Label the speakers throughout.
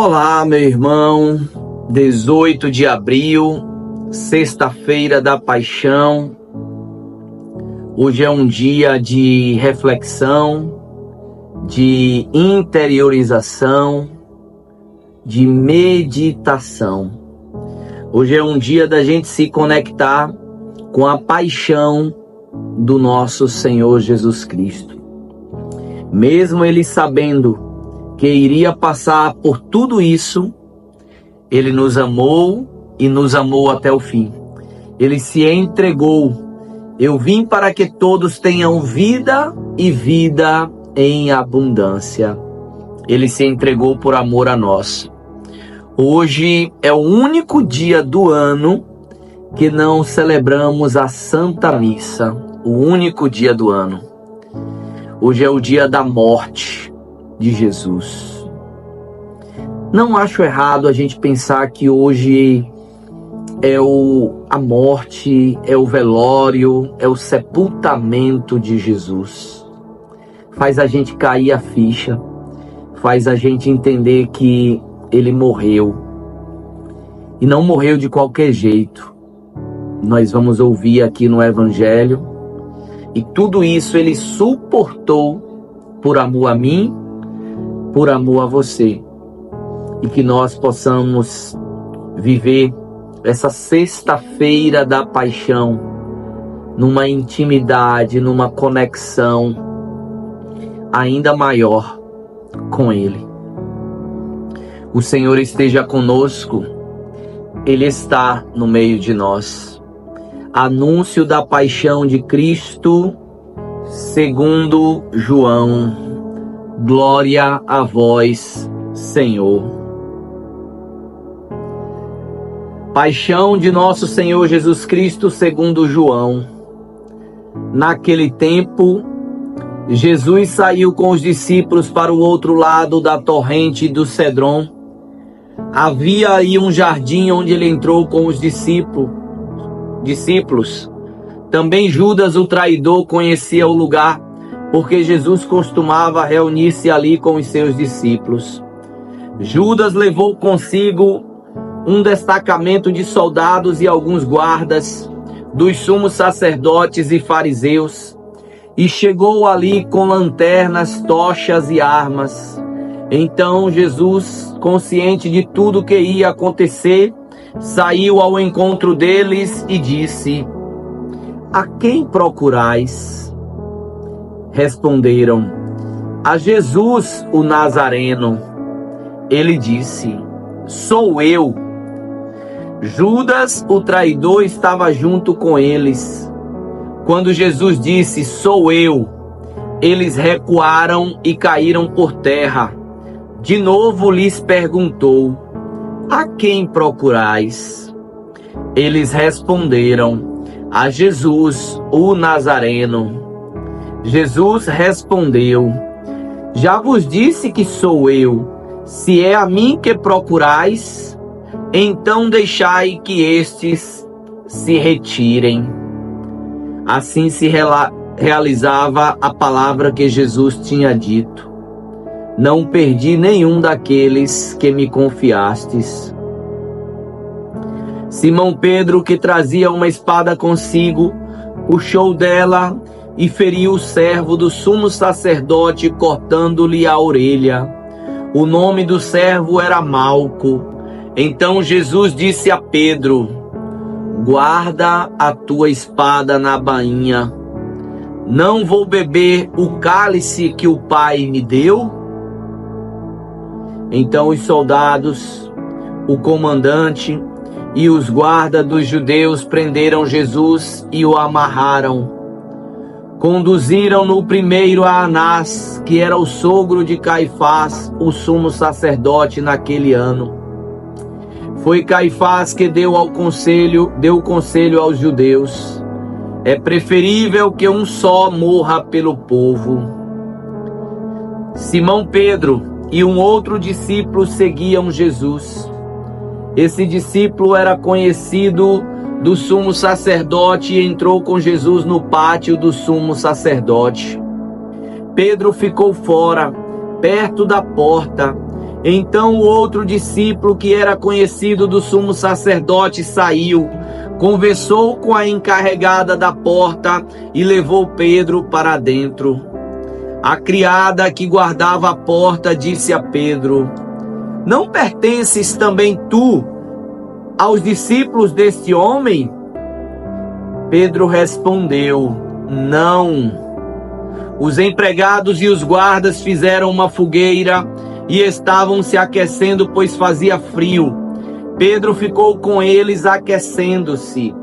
Speaker 1: Olá, meu irmão. 18 de abril, sexta-feira da Paixão. Hoje é um dia de reflexão, de interiorização, de meditação. Hoje é um dia da gente se conectar com a paixão do nosso Senhor Jesus Cristo. Mesmo Ele sabendo que iria passar por tudo isso, Ele nos amou e nos amou até o fim. Ele se entregou. Eu vim para que todos tenham vida e vida em abundância. Ele se entregou por amor a nós. Hoje é o único dia do ano que não celebramos a Santa Missa. O único dia do ano. Hoje é o dia da morte de Jesus. Não acho errado a gente pensar que hoje é a morte, é o velório, é o sepultamento de Jesus. Faz a gente cair a ficha, faz a gente entender que Ele morreu. E não morreu de qualquer jeito. Nós vamos ouvir aqui no Evangelho. E tudo isso Ele suportou por amor a mim, por amor a você. E que nós possamos viver essa sexta-feira da paixão numa intimidade, numa conexão ainda maior com Ele. O Senhor esteja conosco, Ele está no meio de nós. Anúncio da paixão de Cristo, segundo João. Glória a vós, Senhor. Paixão de nosso Senhor Jesus Cristo, segundo João. Naquele tempo, Jesus saiu com os discípulos para o outro lado da torrente do Cedron. Havia aí um jardim onde ele entrou com os discípulos. Também Judas, o traidor, conhecia o lugar, porque Jesus costumava reunir-se ali com os seus discípulos. Judas levou consigo um destacamento de soldados e alguns guardas dos sumos sacerdotes e fariseus, e chegou ali com lanternas, tochas e armas. Então Jesus, consciente de tudo que ia acontecer, saiu ao encontro deles e disse: "A quem procurais?" Responderam: "A Jesus, o Nazareno." Ele disse: "Sou eu." Judas, o traidor, estava junto com eles. Quando Jesus disse: "Sou eu", eles recuaram e caíram por terra. De novo lhes perguntou: "A quem procurais?" Eles responderam: "A Jesus, o Nazareno." Jesus respondeu: "Já vos disse que sou eu. Se é a mim que procurais, então deixai que estes se retirem." Assim se realizava a palavra que Jesus tinha dito: "Não perdi nenhum daqueles que me confiastes." Simão Pedro, que trazia uma espada consigo, puxou dela e feriu o servo do sumo sacerdote, cortando-lhe a orelha. O nome do servo era Malco. Então Jesus disse a Pedro: "Guarda a tua espada na bainha. Não vou beber o cálice que o Pai me deu?" Então os soldados, o comandante e os guardas dos judeus prenderam Jesus e o amarraram. Conduziram-no primeiro a Anás, que era o sogro de Caifás, o sumo sacerdote naquele ano. Foi Caifás que deu o conselho aos judeus: "É preferível que um só morra pelo povo." Simão Pedro e um outro discípulo seguiam Jesus. Esse discípulo era conhecido do sumo sacerdote e entrou com Jesus no pátio do sumo sacerdote. Pedro ficou fora, perto da porta, Então o outro discípulo, que era conhecido do sumo sacerdote, saiu, conversou com a encarregada da porta e levou Pedro para dentro. A criada que guardava a porta disse a Pedro: não pertences também tu aos discípulos deste homem? Pedro respondeu: não. Os empregados e os guardas fizeram uma fogueira e estavam se aquecendo, pois fazia frio. Pedro ficou com eles aquecendo-se.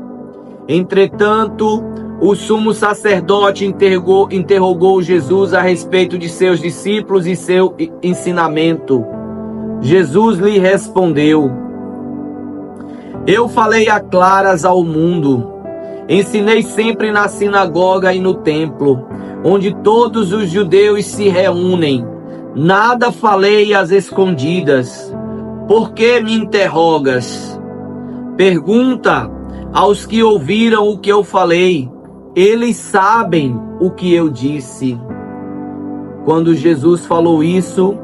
Speaker 1: Entretanto, o sumo sacerdote interrogou Jesus a respeito de seus discípulos e seu ensinamento. Jesus lhe respondeu: eu falei a claras ao mundo. Ensinei sempre na sinagoga e no templo, onde todos os judeus se reúnem. Nada falei às escondidas. Por que me interrogas? Pergunta aos que ouviram o que eu falei. Eles sabem o que eu disse. Quando Jesus falou isso,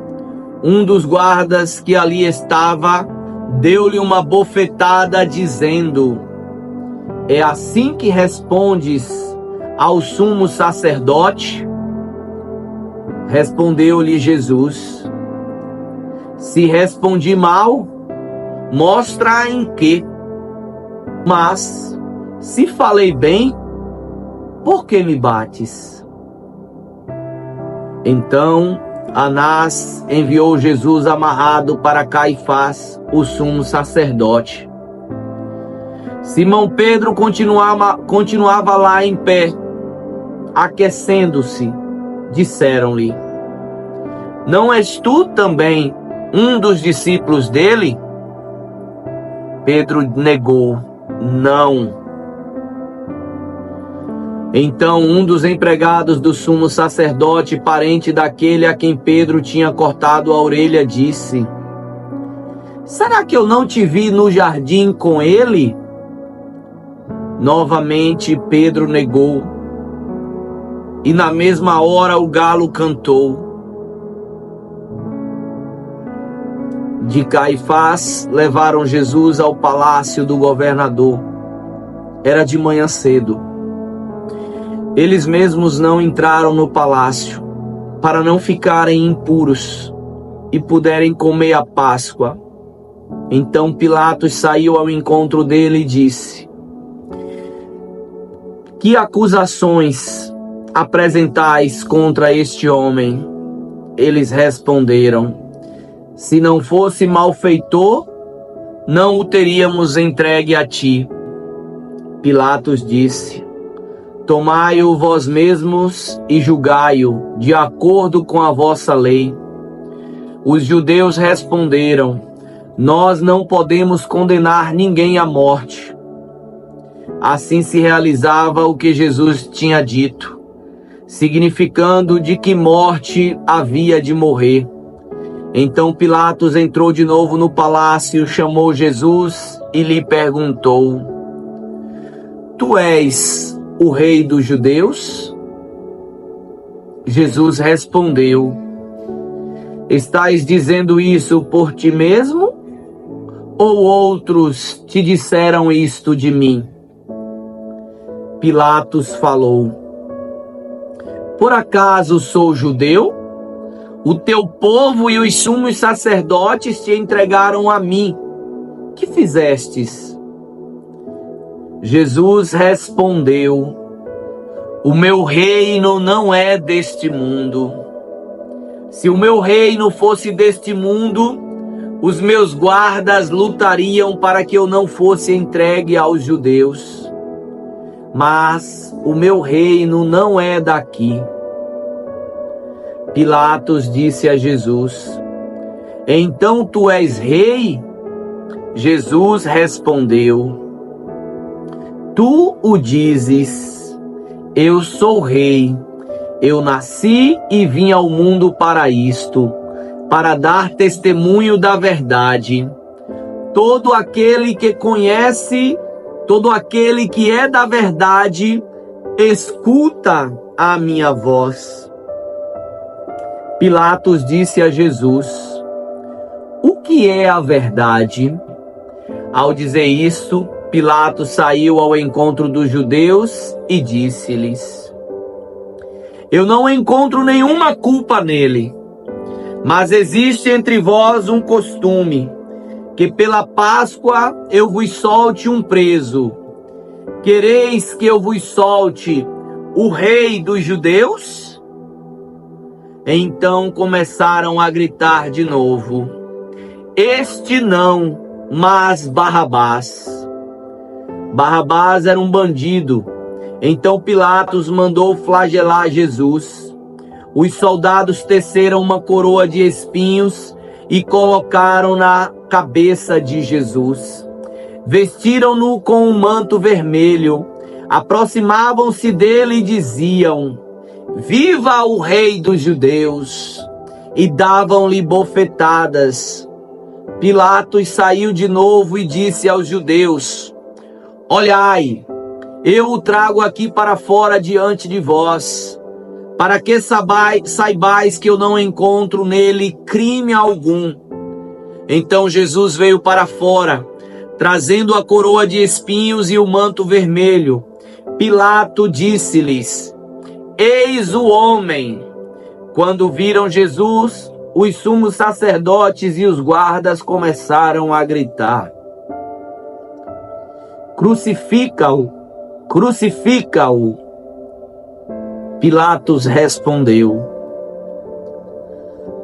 Speaker 1: um dos guardas que ali estava deu-lhe uma bofetada, dizendo: é assim que respondes ao sumo sacerdote? Respondeu-lhe Jesus: se respondi mal, mostra em que. Mas se falei bem, por que me bates? Então Anás enviou Jesus amarrado para Caifás, o sumo sacerdote. Simão Pedro continuava lá em pé, aquecendo-se. Disseram-lhe: não és tu também um dos discípulos dele? Pedro negou: não. Então um dos empregados do sumo sacerdote, parente daquele a quem Pedro tinha cortado a orelha, disse: será que eu não te vi no jardim com ele? Novamente Pedro negou. E na mesma hora o galo cantou. De Caifás levaram Jesus ao palácio do governador. Era de manhã cedo. Eles mesmos não entraram no palácio, para não ficarem impuros e puderem comer a Páscoa. Então Pilatos saiu ao encontro dele e disse: que acusações apresentais contra este homem? Eles responderam: se não fosse malfeitor, não o teríamos entregue a ti. Pilatos disse: tomai-o vós mesmos e julgai-o de acordo com a vossa lei. Os judeus responderam: nós não podemos condenar ninguém à morte. Assim se realizava o que Jesus tinha dito, significando de que morte havia de morrer. Então Pilatos entrou de novo no palácio, chamou Jesus e lhe perguntou: tu és o rei dos judeus? Jesus respondeu: estás dizendo isso por ti mesmo? Ou outros te disseram isto de mim? Pilatos falou: por acaso sou judeu? O teu povo e os sumos sacerdotes te entregaram a mim. Que fizestes? Jesus respondeu: o meu reino não é deste mundo. Se o meu reino fosse deste mundo, os meus guardas lutariam para que eu não fosse entregue aos judeus. Mas o meu reino não é daqui. Pilatos disse a Jesus: então tu és rei? Jesus respondeu: tu o dizes, eu sou rei. Eu nasci e vim ao mundo para isto, para dar testemunho da verdade. Todo aquele que conhece, todo aquele que é da verdade, escuta a minha voz. Pilatos disse a Jesus: o que é a verdade? Ao dizer isso, Pilatos saiu ao encontro dos judeus e disse-lhes: eu não encontro nenhuma culpa nele, mas existe entre vós um costume, que pela Páscoa eu vos solte um preso. Quereis que eu vos solte o rei dos judeus? Então começaram a gritar de novo: este não, mas Barrabás. Barrabás era um bandido. Então Pilatos mandou flagelar Jesus. Os soldados teceram uma coroa de espinhos e colocaram na cabeça de Jesus. Vestiram-no com um manto vermelho. Aproximavam-se dele e diziam: viva o rei dos judeus! E davam-lhe bofetadas. Pilatos saiu de novo e disse aos judeus: olhai, eu o trago aqui para fora diante de vós, para que saibais que eu não encontro nele crime algum. Então Jesus veio para fora, trazendo a coroa de espinhos e o manto vermelho. Pilato disse-lhes: eis o homem. Quando viram Jesus, os sumos sacerdotes e os guardas começaram a gritar: crucifica-o! Crucifica-o! Pilatos respondeu: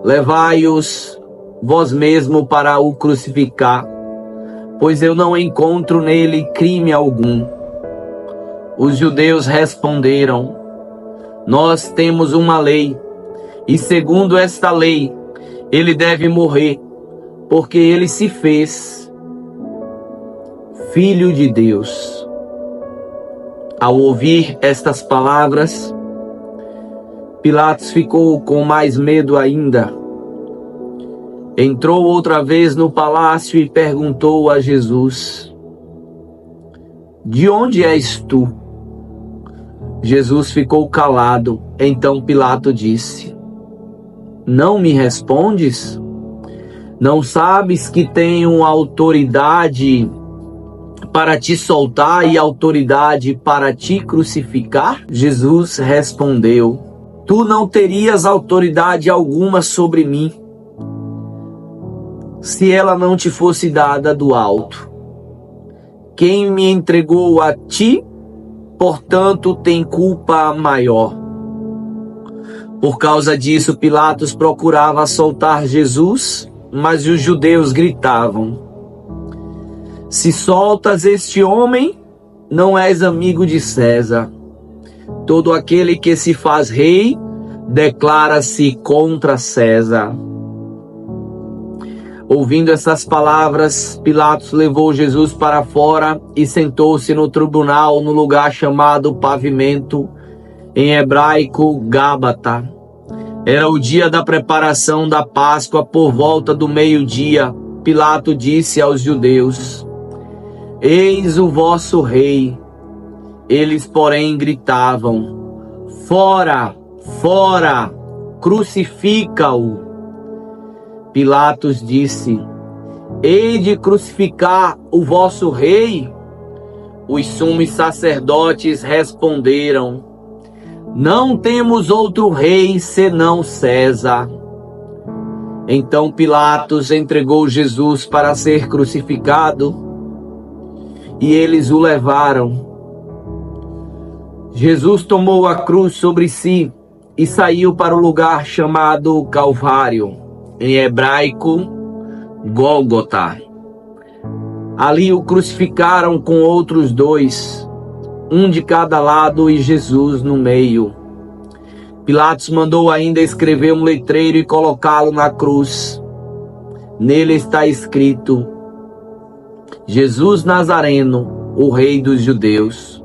Speaker 1: levai-os vós mesmo para o crucificar, pois eu não encontro nele crime algum. Os judeus responderam: nós temos uma lei, e segundo esta lei, ele deve morrer, porque ele se fez Filho de Deus. Ao ouvir estas palavras, Pilatos ficou com mais medo ainda. Entrou outra vez no palácio e perguntou a Jesus: de onde és tu? Jesus ficou calado. Então Pilato disse: não me respondes? Não sabes que tenho autoridade para te soltar e autoridade para te crucificar? Jesus respondeu: tu não terias autoridade alguma sobre mim, se ela não te fosse dada do alto. Quem me entregou a ti, portanto, tem culpa maior. Por causa disso, Pilatos procurava soltar Jesus, mas os judeus gritavam: se soltas este homem, não és amigo de César. Todo aquele que se faz rei, declara-se contra César. Ouvindo essas palavras, Pilatos levou Jesus para fora e sentou-se no tribunal no lugar chamado Pavimento, em hebraico Gábata. Era o dia da preparação da Páscoa, por volta do meio-dia. Pilato disse aos judeus: eis o vosso rei. Eles, porém, gritavam: fora, fora, crucifica-o. Pilatos disse: hei de crucificar o vosso rei? Os sumos sacerdotes responderam: não temos outro rei senão César. Então Pilatos entregou Jesus para ser crucificado, e eles o levaram. Jesus tomou a cruz sobre si e saiu para o lugar chamado Calvário, em hebraico Gólgota. Ali o crucificaram com outros dois, um de cada lado e Jesus no meio. Pilatos mandou ainda escrever um letreiro e colocá-lo na cruz. Nele está escrito: Jesus Nazareno, o Rei dos Judeus.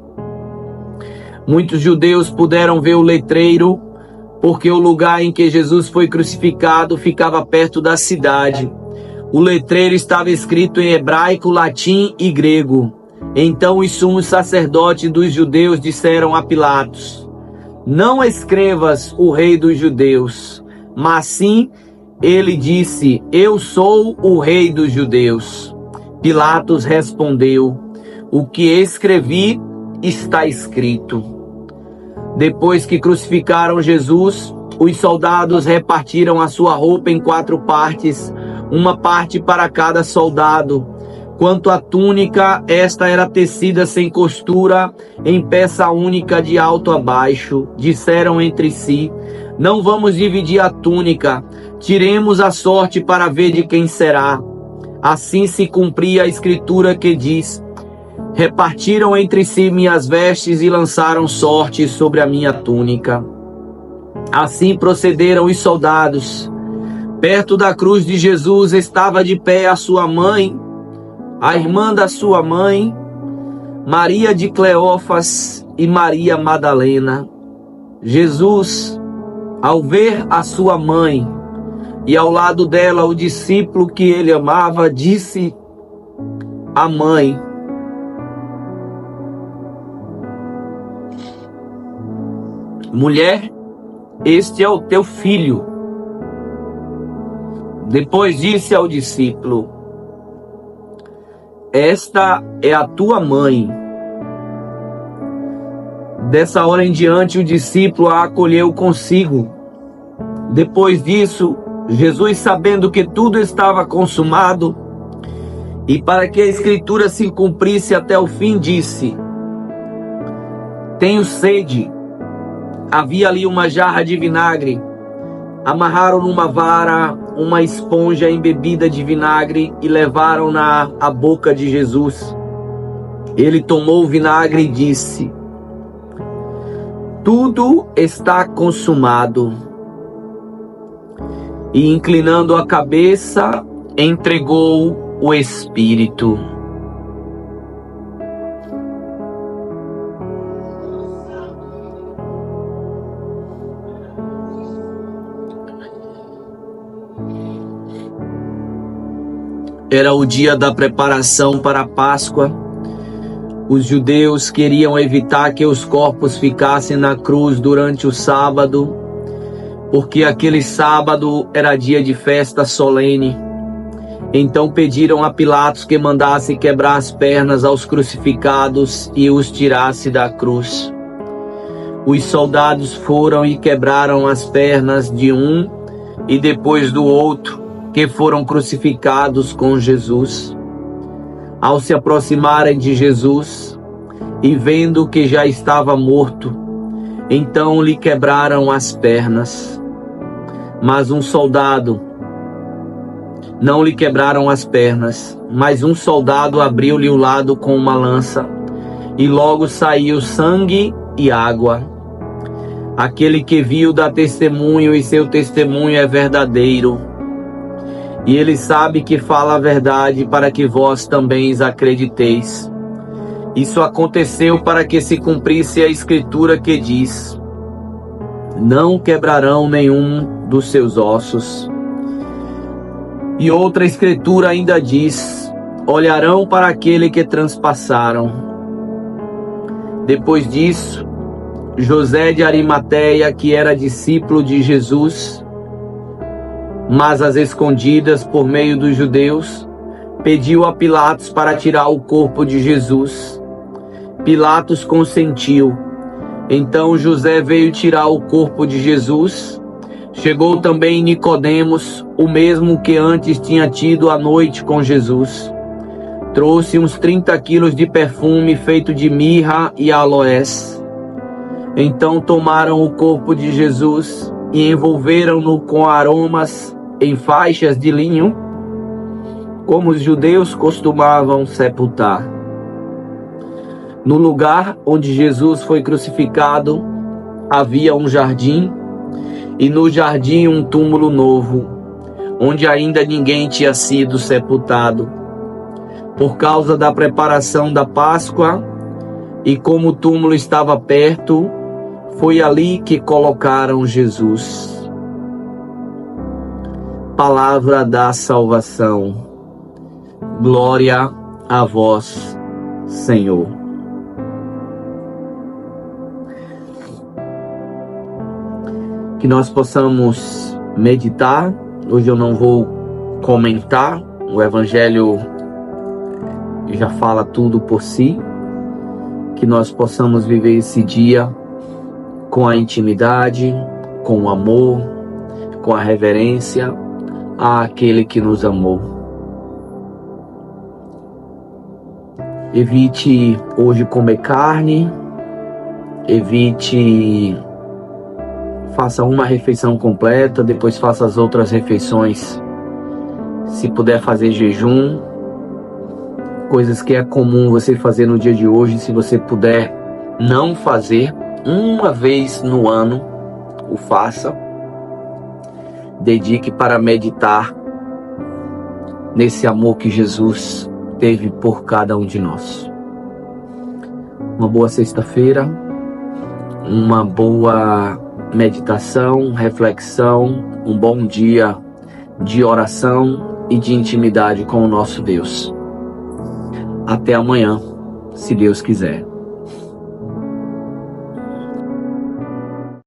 Speaker 1: Muitos judeus puderam ver o letreiro, porque o lugar em que Jesus foi crucificado ficava perto da cidade. O letreiro estava escrito em hebraico, latim e grego. Então os sumos sacerdotes dos judeus disseram a Pilatos: não escrevas o Rei dos Judeus, mas sim ele disse: eu sou o rei dos judeus. Pilatos respondeu: o que escrevi está escrito. Depois que crucificaram Jesus, os soldados repartiram a sua roupa em 4 partes, uma parte para cada soldado. Quanto à túnica, esta era tecida sem costura, em peça única de alto a baixo. Disseram entre si: não vamos dividir a túnica, tiremos a sorte para ver de quem será. Assim se cumpria a escritura que diz: repartiram entre si minhas vestes e lançaram sorte sobre a minha túnica. Assim procederam os soldados. Perto da cruz de Jesus estava de pé a sua mãe, a irmã da sua mãe, Maria de Cleófas e Maria Madalena. Jesus, ao ver a sua mãe e ao lado dela o discípulo que ele amava, disse à mãe: mulher, este é o teu filho. Depois disse ao discípulo: esta é a tua mãe. Dessa hora em diante, o discípulo a acolheu consigo. Depois disso, Jesus, sabendo que tudo estava consumado, e para que a escritura se cumprisse até o fim, disse: tenho sede. Havia ali uma jarra de vinagre. Amarraram numa vara uma esponja embebida de vinagre e levaram-na à boca de Jesus. Ele tomou o vinagre e disse: tudo está consumado. E inclinando a cabeça, entregou o Espírito. Era o dia da preparação para a Páscoa. Os judeus queriam evitar que os corpos ficassem na cruz durante o sábado, porque aquele sábado era dia de festa solene. Então pediram a Pilatos que mandasse quebrar as pernas aos crucificados e os tirasse da cruz. Os soldados foram e quebraram as pernas de um e depois do outro, que foram crucificados com Jesus. Ao se aproximarem de Jesus e vendo que já estava morto, então lhe quebraram as pernas. Mas não lhe quebraram as pernas, mas um soldado abriu-lhe o lado com uma lança, e logo saiu sangue e água. Aquele que viu dá testemunho, e seu testemunho é verdadeiro. E ele sabe que fala a verdade, para que vós também acrediteis. Isso aconteceu para que se cumprisse a escritura que diz: não quebrarão nenhum dos seus ossos. E outra escritura ainda diz: olharão para aquele que transpassaram. Depois disso, José de Arimateia, que era discípulo de Jesus, mas às escondidas por meio dos judeus, pediu a Pilatos para tirar o corpo de Jesus. Pilatos consentiu. Então José veio tirar o corpo de Jesus. Chegou também Nicodemos, o mesmo que antes tinha tido a noite com Jesus. Trouxe uns 30 quilos de perfume feito de mirra e aloés. Então tomaram o corpo de Jesus e envolveram-no com aromas em faixas de linho, como os judeus costumavam sepultar. No lugar onde Jesus foi crucificado, havia um jardim, e no jardim um túmulo novo, onde ainda ninguém tinha sido sepultado. Por causa da preparação da Páscoa, e como o túmulo estava perto, foi ali que colocaram Jesus. Palavra da salvação. Glória a vós, Senhor. Que nós possamos meditar Hoje eu não vou comentar, o Evangelho já fala tudo por si. Que nós possamos viver esse dia com a intimidade, com o amor, com a reverência àquele que nos amou. Evite hoje comer carne, faça uma refeição completa, depois faça as outras refeições. Se puder fazer jejum, coisas que é comum você fazer no dia de hoje, se você puder não fazer, uma vez no ano, o faça. Dedique para meditar nesse amor que Jesus teve por cada um de nós. Uma boa sexta-feira, uma boa meditação, reflexão, um bom dia de oração e de intimidade com o nosso Deus. Até amanhã, se Deus quiser.